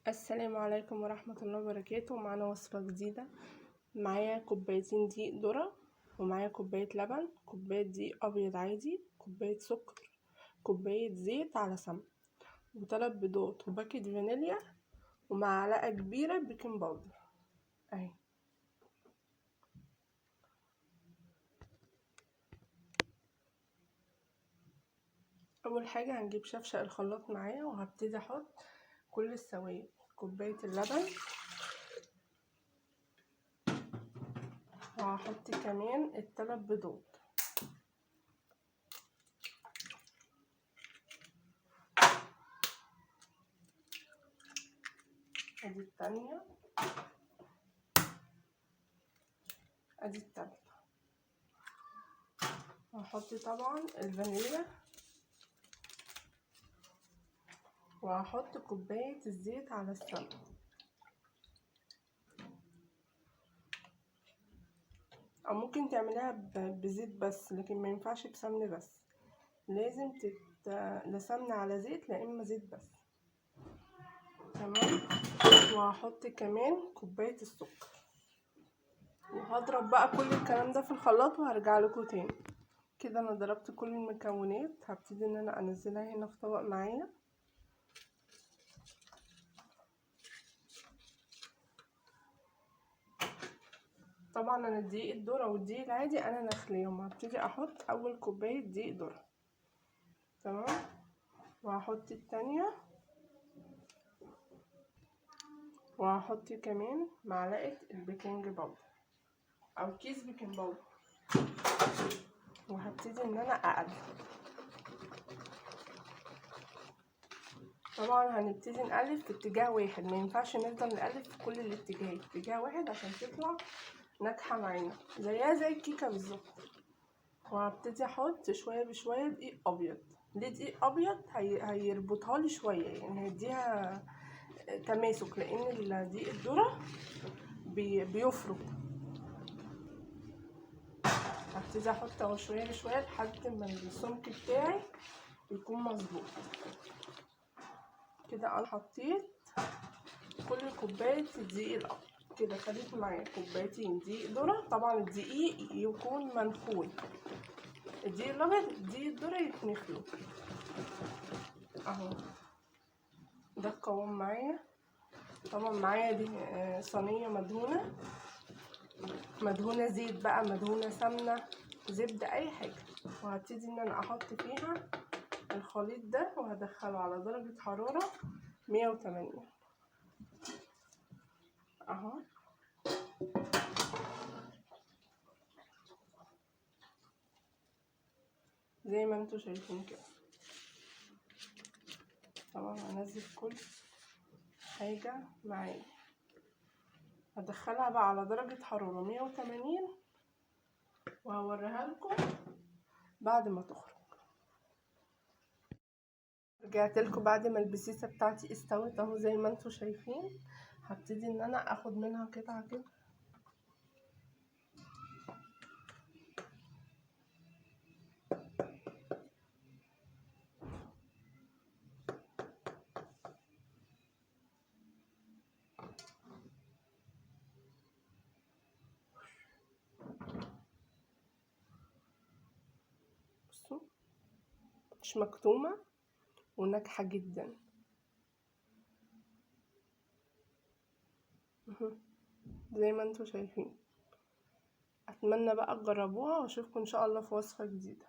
السلام عليكم ورحمة الله وبركاته. معانا وصفة جديدة. معايا كوبايتين دقيق ذرة، ومعايا كوباية لبن، كوباية دقيق أبيض عادي، كوباية سكر، كوباية زيت على سمنة، وثلاث بيضات، وباكيت فانيليا، ومعلقة كبيرة بيكنج باودر اهي. أول حاجة هنجيب شفشق الخلاط معايا، وهبتدي أحط كل السوائل. كوباية اللبن، وهحط كمان الثلاث بيضات، ادي التانية، ادي التالتة. وهحط طبعا الفانيليا، وهحط كوباية الزيت على السمنة، او ممكن تعملها بزيت بس، لكن ما ينفعش بسمنة بس، لازم لا سمنة على زيت، لا اما زيت بس. تمام. وهحط كمان كوباية السكر، وهضرب بقى كل الكلام ده في الخلاط وهرجع لكم تاني. كده انا ضربت كل المكونات. هبتدي ان انا انزلها هنا في طبق معايا. طبعا انا الدقيق الذره والدقيق العادي انا نخليهم. هبتدي احط اول كوبايه دقيق ذره، تمام، وهحط التانية، وهحط كمان معلقه البيكنج باودر او كيس بيكنج باودر، وهبتدي ان انا اقلب. طبعا هنبتدي نقلب في اتجاه واحد، ما ينفعش نفضل نقلب في كل الاتجاهات، اتجاه واحد عشان تطلع ناجحه معانا زيها زي الكيكه بالظبط. وهبتدي احط شويه بشويه دقيق ابيض. ليه دقيق ابيض؟ هيربطها لي شويه، يعني هيديها تماسك، لان الدقيق الذره بيفرط. هبتدي احط اهو شويه بشويه لحد ما السمك بتاعي يكون مظبوط. كده انا حطيت كل كوبايه الدقيق الابيض. كده خليت معايا كوبايتين دقيق ذره. طبعا الدقيق يكون منخول، الدقيق الابيض الدقيق الذره يتنخلوا اهو. ده القوام معايا. طبعا معايا دي صينيه مدهونه زيت بقى، مدهونه سمنه، زبده، اي حاجه. وهبتدي ان انا احط فيها الخليط ده، وهدخله على درجه حراره 180 اهو. زي ما انتوا شايفين كده. طبعا هنزل كل حاجه معايا، هدخلها بقى على درجه حراره 180، وهوريها لكم بعد ما تخرج. رجعت لكم بعد ما البسيسه بتاعتي استوت اهو زي ما انتوا شايفين. هبتدي ان انا اخد منها قطعه كده، بصوا مش مكتومه وناجحه جدا. زي ما انتوا شايفين. اتمنى بقى تجربوها، واشوفكم ان شاء الله في وصفه جديده.